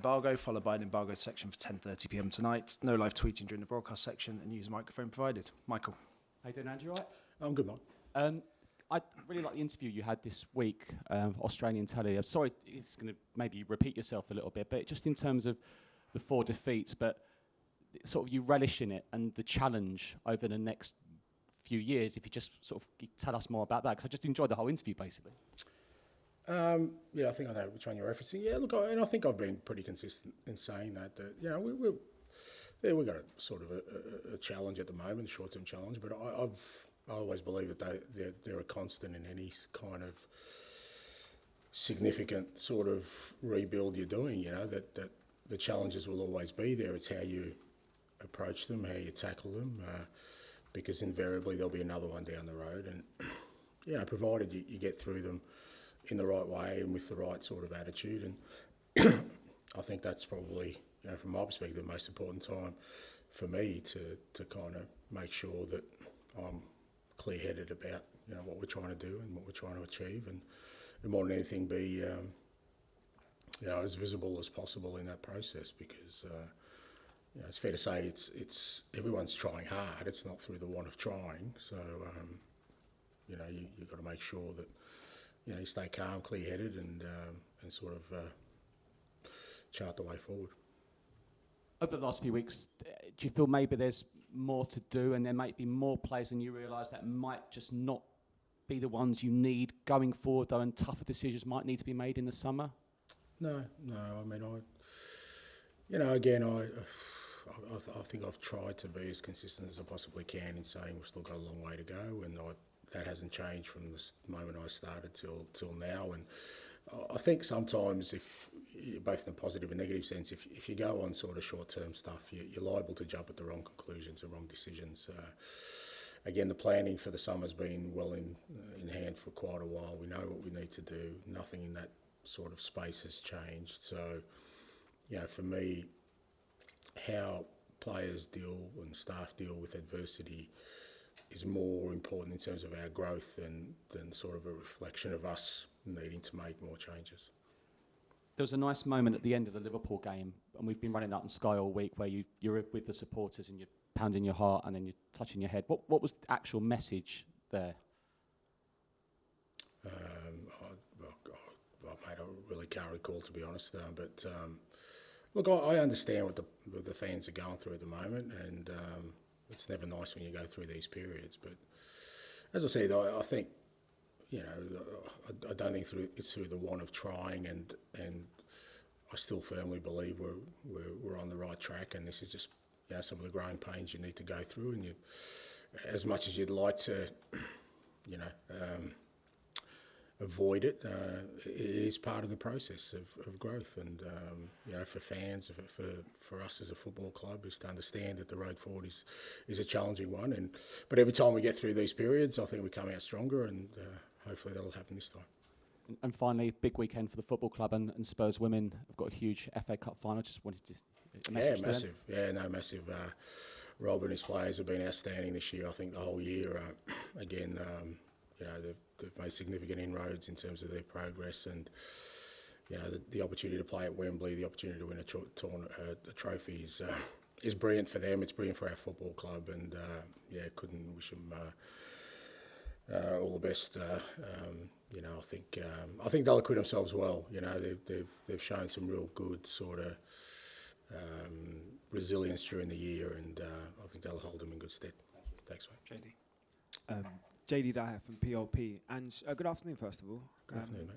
embargo, followed by an embargoed section for 10:30 p.m. tonight. No live tweeting during the broadcast section, and use microphone provided. Michael. How you doing, Andrew? Right? I'm good, Mike. I really like the interview you had this week, Australian telly. I'm sorry if it's going to maybe repeat yourself a little bit, but just in terms of the 4 defeats, but sort of you relish in it and the challenge over the next few years, if you just sort of tell us more about that, because I just enjoyed the whole interview, basically. Yeah, I think I know which one you're referencing. Yeah, look, I think I've been pretty consistent in saying that you know, we've got a sort of a challenge at the moment, a short-term challenge, but I always believe that they're a constant in any kind of significant sort of rebuild you're doing. You know, that the challenges will always be there. It's how you approach them, how you tackle them, because invariably there'll be another one down the road. And you know, provided you get through them in the right way and with the right sort of attitude, and I think that's probably, you know, from my perspective, the most important time for me to kind of make sure that I'm clear-headed about, you know, what we're trying to do and what we're trying to achieve, and more than anything be you know, as visible as possible in that process, because you know, it's fair to say it's everyone's trying hard. It's not through the want of trying. So you know, you've got to make sure that, you know, you stay calm, clear-headed, and sort of chart the way forward. Over the last few weeks, do you feel maybe there's more to do, and there might be more players than you realise that might just not be the ones you need going forward, though, and tougher decisions might need to be made in the summer? No. I mean, you know, again, I think I've tried to be as consistent as I possibly can in saying we've still got a long way to go, and that hasn't changed from the moment I started till now. And I think sometimes, if both in a positive and negative sense, if you go on sort of short-term stuff, you're liable to jump at the wrong conclusions and wrong decisions. Again, the planning for the summer's been well in hand for quite a while. We know what we need to do. Nothing in that sort of space has changed. So, you know, for me, how players deal and staff deal with adversity is more important in terms of our growth than sort of a reflection of us needing to make more changes. There was a nice moment at the end of the Liverpool game, and we've been running that on Sky all week, where you're with the supporters and you're pounding your heart and then you're touching your head. What was the actual message there? Mate, I really can't recall, to be honest. But look, I understand what the fans are going through at the moment, and it's never nice when you go through these periods. But as I said, I think, you know, I don't think it's through the want of trying, and I still firmly believe we're on the right track, and this is just, you know, some of the growing pains you need to go through, and as much as you'd like to, you know, avoid it, it is part of the process of growth, and you know, for fans, for us as a football club, is to understand that the road forward is a challenging one, but every time we get through these periods, I think we come out stronger, and hopefully that'll happen this time. And finally, big weekend for the football club, and Spurs women have got a huge FA Cup final. Just wanted to massive. Yeah, no, massive. Rob and his players have been outstanding this year. I think the whole year. Again, you know, they've made significant inroads in terms of their progress, and you know, the opportunity to play at Wembley, the opportunity to win a trophy is brilliant for them. It's brilliant for our football club, and yeah, couldn't wish them all the best. You know, I think they'll acquit themselves well. You know, they've shown some real good sort of resilience during the year, and I think they'll hold them in good stead. Thanks, mate. JD. JD Dyer from PLP. And good afternoon, first of all. Good afternoon, mate.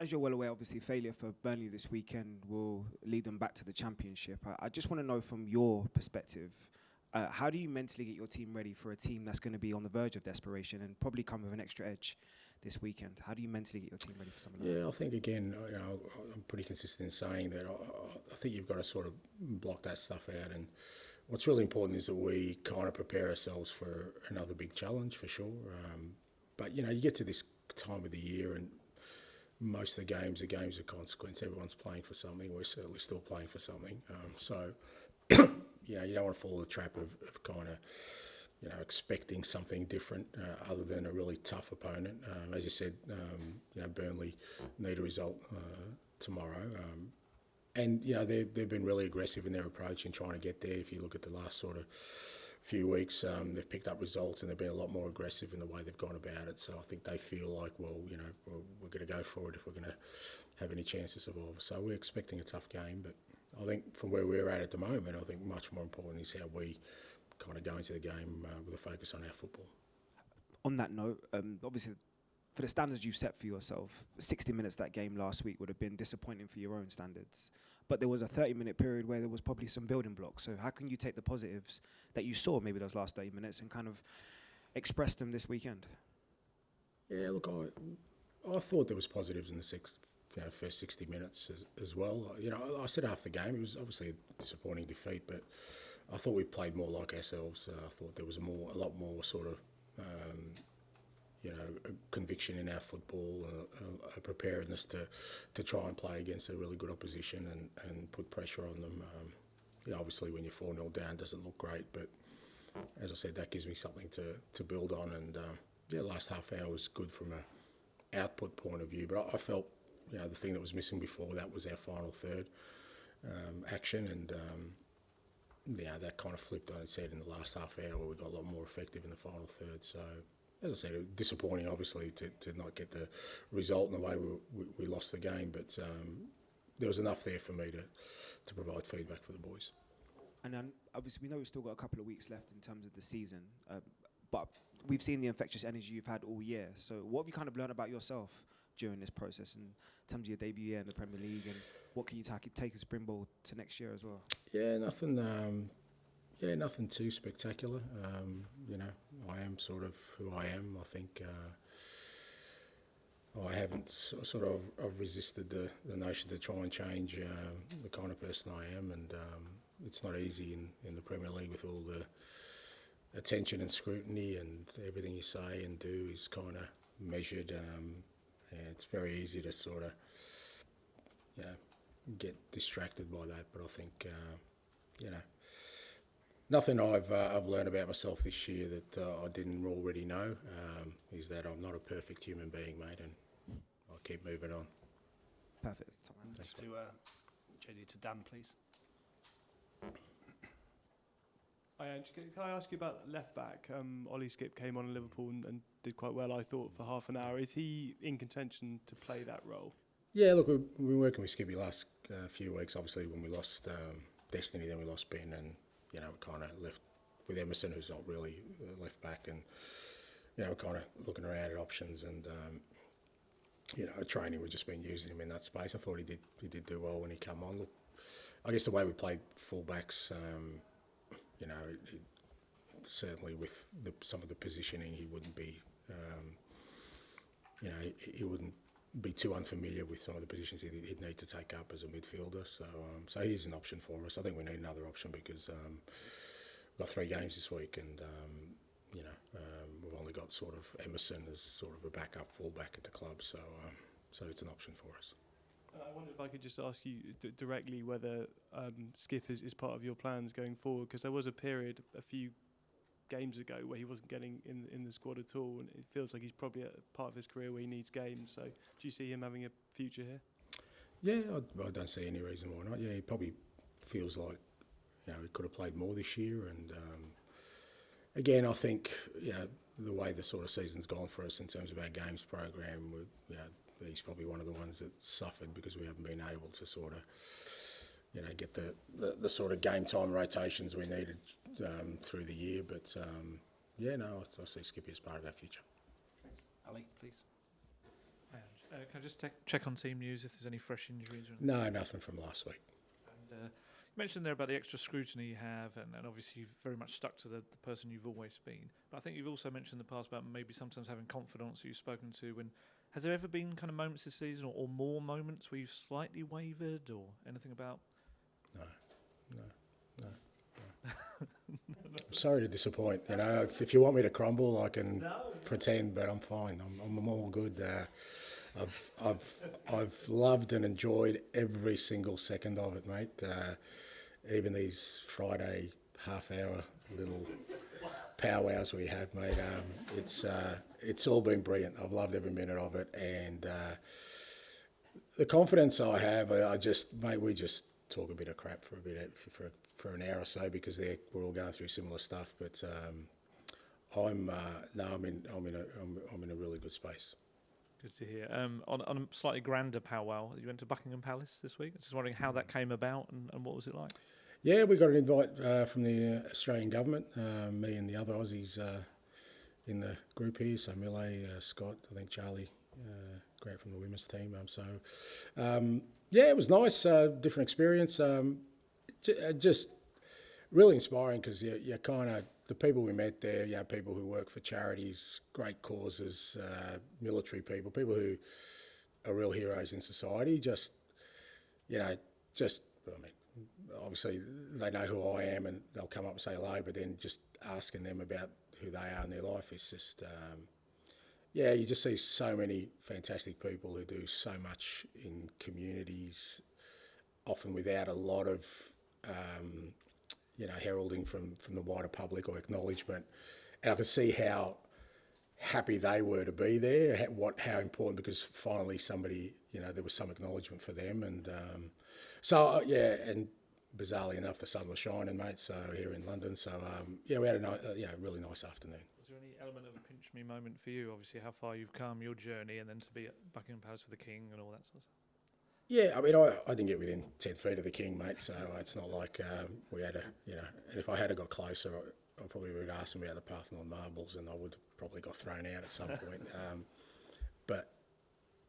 As you're well aware, obviously, failure for Burnley this weekend will lead them back to the Championship. I just want to know, from your perspective, how do you mentally get your team ready for a team that's going to be on the verge of desperation and probably come with an extra edge this weekend? How do you mentally get your team ready for something like that? Yeah, I think, again, you know, I'm pretty consistent in saying that I think you've got to sort of block that stuff out, and what's really important is that we kind of prepare ourselves for another big challenge, for sure. But, you know, you get to this time of the year, and most of the games are games of consequence. Everyone's playing for something. We're certainly still playing for something. So, you know, you don't want to fall in the trap of kind of, you know, expecting something different other than a really tough opponent. As you said, you know, Burnley need a result tomorrow. And they've been really aggressive in their approach in trying to get there. If you look at the last sort of few weeks, they've picked up results and they've been a lot more aggressive in the way they've gone about it. So I think they feel like, well, we're going to go for it if we're going to have any chance to survive. So we're expecting a tough game, but I think from where we're at the moment, I think much more important is how we kind of go into the game with a focus on our football. On that note, obviously, for the standards you set for yourself, 60 minutes that game last week would have been disappointing for your own standards. But there was a 30-minute period where there was probably some building blocks. So how can you take the positives that you saw maybe those last 30 minutes and kind of express them this weekend? Yeah, look, I thought there was positives in the first 60 minutes as well. I said after the game, it was obviously a disappointing defeat, but I thought we played more like ourselves. I thought there was a lot more sort of a conviction in our football, a preparedness to try and play against a really good opposition and put pressure on them. Obviously when you're 4-0 down, it doesn't look great, but as I said, that gives me something to build on. And last half hour was good from an output point of view, but I felt the thing that was missing before that was our final third action, and that kind of flipped on its head in the last half hour where we got a lot more effective in the final third. So as I said, it was disappointing, obviously, to not get the result in the way we lost the game, but there was enough there for me to provide feedback for the boys. And then, obviously, we know we've still got a couple of weeks left in terms of the season, but we've seen the infectious energy you've had all year. So what have you kind of learned about yourself during this process in terms of your debut year in the Premier League, and what can you take as springboard to next year as well? Yeah, nothing too spectacular. I am sort of who I am. I think I haven't sort of I've resisted the notion to try and change the kind of person I am, and it's not easy in the Premier League with all the attention and scrutiny, and everything you say and do is kind of measured. And it's very easy to sort of get distracted by that. But I think nothing I've learned about myself this year that I didn't already know is that I'm not a perfect human being, mate, and I'll keep moving on. Perfect. Thanks. JD, to Dan, please. Hi, Ange. Can I ask you about left back? Ole Skipp came on in Liverpool and did quite well, I thought, for half an hour. Is he in contention to play that role? Yeah, look, we've been working with Skippy last few weeks. Obviously, when we lost Destiny, then we lost Ben, and we kind of left with Emerson, who's not really left back, and we're kind of looking around at options. And at training, we've just been using him in that space. I thought he did do well when he came on. Look, I guess the way we played fullbacks, certainly with some of the positioning, he wouldn't be, he wouldn't be too unfamiliar with some of the positions he'd need to take up as a midfielder. So he's an option for us. I think we need another option because we've got 3 games this week, and we've only got sort of Emerson as sort of a backup fullback at the club. So it's an option for us. I wonder if I could just ask you directly whether Skipp is part of your plans going forward, because there was a period a few games ago where he wasn't getting in the squad at all, and it feels like he's probably at a part of his career where he needs games. So do you see him having a future here? Yeah, I don't see any reason why not. Yeah, he probably feels like he could have played more this year, and again, I think the way the sort of season's gone for us in terms of our games program, he's probably one of the ones that suffered because we haven't been able to sort of get the sort of game time rotations we needed through the year. But I see Skippy as part of our future. Thanks. Ali, please. Hi, Ange. Can I just check on team news if there's any fresh injuries? No, nothing from last week. And you mentioned there about the extra scrutiny you have, and obviously you've very much stuck to the person you've always been. But I think you've also mentioned in the past about maybe sometimes having confidence that you've spoken to. And has there ever been kind of moments this season or more moments where you've slightly wavered or anything about? No. I'm sorry to disappoint. If you want me to crumble, I can pretend, but I'm fine. I'm all good. I've loved and enjoyed every single second of it, mate. Even these Friday half-hour little powwows we have, mate. It's all been brilliant. I've loved every minute of it, and the confidence I have, we just talk a bit of crap for for an hour or so because we're all going through similar stuff. But I'm in a really good space. Good to hear. On a slightly grander powwow, you went to Buckingham Palace this week. Just wondering how that came about and what was it like? Yeah, we got an invite from the Australian government. Me and the other Aussies in the group here. So Millet, Scott, I think Charlie, Grant from the women's team. Yeah, it was nice. Different experience. Just really inspiring because you kind of the people we met there. You know, people who work for charities, great causes, military people, people who are real heroes in society. Obviously they know who I am and they'll come up and say hello, but then just asking them about who they are in their life is just, you just see so many fantastic people who do so much in communities, often without a lot of, heralding from the wider public or acknowledgement. And I could see how happy they were to be there, how important, because finally somebody, there was some acknowledgement for them. And and bizarrely enough, the sun was shining, mate, so here in London. So, we had a really nice afternoon. Was there any element of a pinch me moment for you? Obviously, how far you've come, your journey, and then to be at Buckingham Palace with the King and all that sort of stuff? Yeah, I mean, I didn't get within 10 feet of the King, mate, so it's not like we had and if I had got closer, I probably would have asked him about the Parthenon marbles and I would have probably got thrown out at some point. But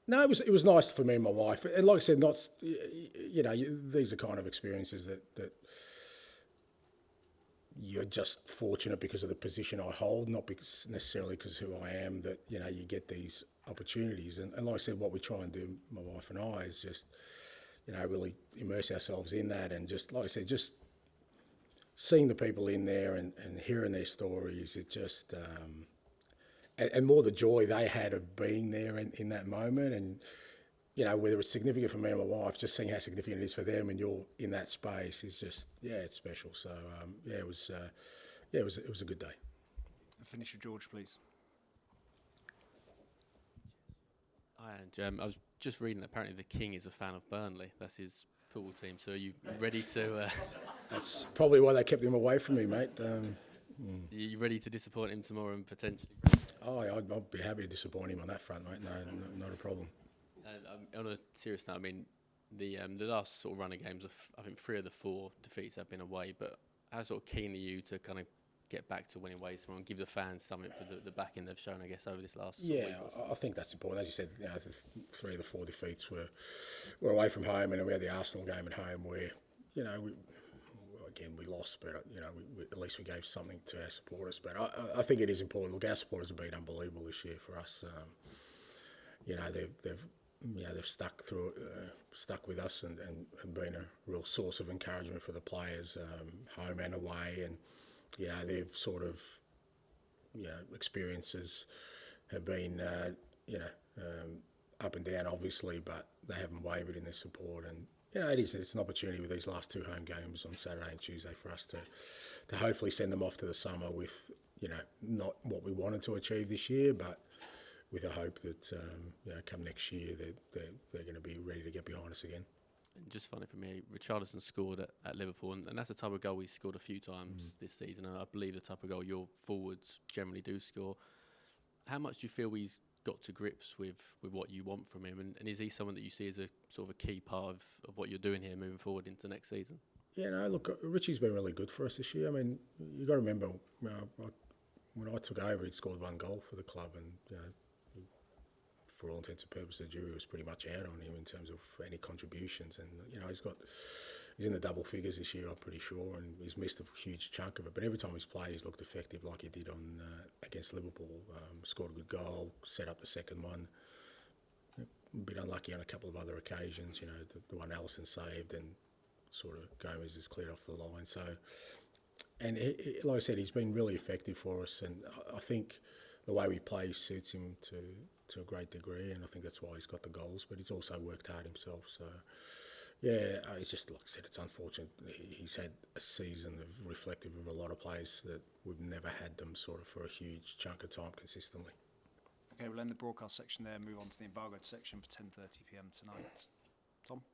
no, it was nice for me and my wife. And like I said, these are kind of experiences that you're just fortunate because of the position I hold, not because necessarily because who I am, that, you get these opportunities. And like I said, what we try and do, my wife and I, is just, really immerse ourselves in that. And just, like I said, just seeing the people in there and hearing their stories, it just... and more the joy they had of being there in that moment, and whether it's significant for me and my wife, just seeing how significant it is for them, and you're in that space is just it's special. So it was a good day. Finish with George, please. Hi, Ange. I was just reading. Apparently, the King is a fan of Burnley. That's his football team. So, are you ready to? That's probably why they kept him away from me, mate. Are you ready to disappoint him tomorrow and potentially? I'd be happy to disappoint him on that front, mate. No, not a problem. On a serious note, I mean, the last sort of run of games, I think 3 of the 4 defeats have been away. But how sort of keen are you to kind of get back to winning ways tomorrow and give the fans something for the backing they've shown, I guess, over this last week or so? I think that's important. As you said, 3 of the 4 defeats were away from home, and then we had the Arsenal game at home where, we lost, but we at least we gave something to our supporters. But I think it is important. Look, our supporters have been unbelievable this year for us. They've stuck through it, stuck with us, and been a real source of encouragement for the players, home and away. And they've sort of experiences have been up and down, obviously, but they haven't wavered in their support. And it's an opportunity with these last 2 home games on Saturday and Tuesday for us to hopefully send them off to the summer with, not what we wanted to achieve this year, but with a hope that, come next year, they're going to be ready to get behind us again. And just funny for me, Richarlison scored at Liverpool, and that's the type of goal he's scored a few times this season, and I believe the type of goal your forwards generally do score. How much do you feel he's got to grips with what you want from him, and is he someone that you see as a sort of a key part of what you're doing here moving forward into next season? Yeah, no, look, Richie's been really good for us this year. I mean, you've got to remember, when I took over, he'd scored 1 goal for the club, and for all intents and purposes, the jury was pretty much out on him in terms of any contributions. And he's in the double figures this year, I'm pretty sure, and he's missed a huge chunk of it. But every time he's played, he's looked effective, like he did on against Liverpool. Scored a good goal, set up the second one. A bit unlucky on a couple of other occasions. The one Alisson saved, and sort of Gomez has cleared off the line. So, and like I said, he's been really effective for us, and I think the way we play suits him to a great degree, and I think that's why he's got the goals. But he's also worked hard himself. So, it's just, like I said, it's unfortunate. He's had a season of reflective of a lot of players that we've never had them sort of for a huge chunk of time consistently. Okay, we'll end the broadcast section there and move on to the embargoed section for 10:30 p.m. tonight. Tom?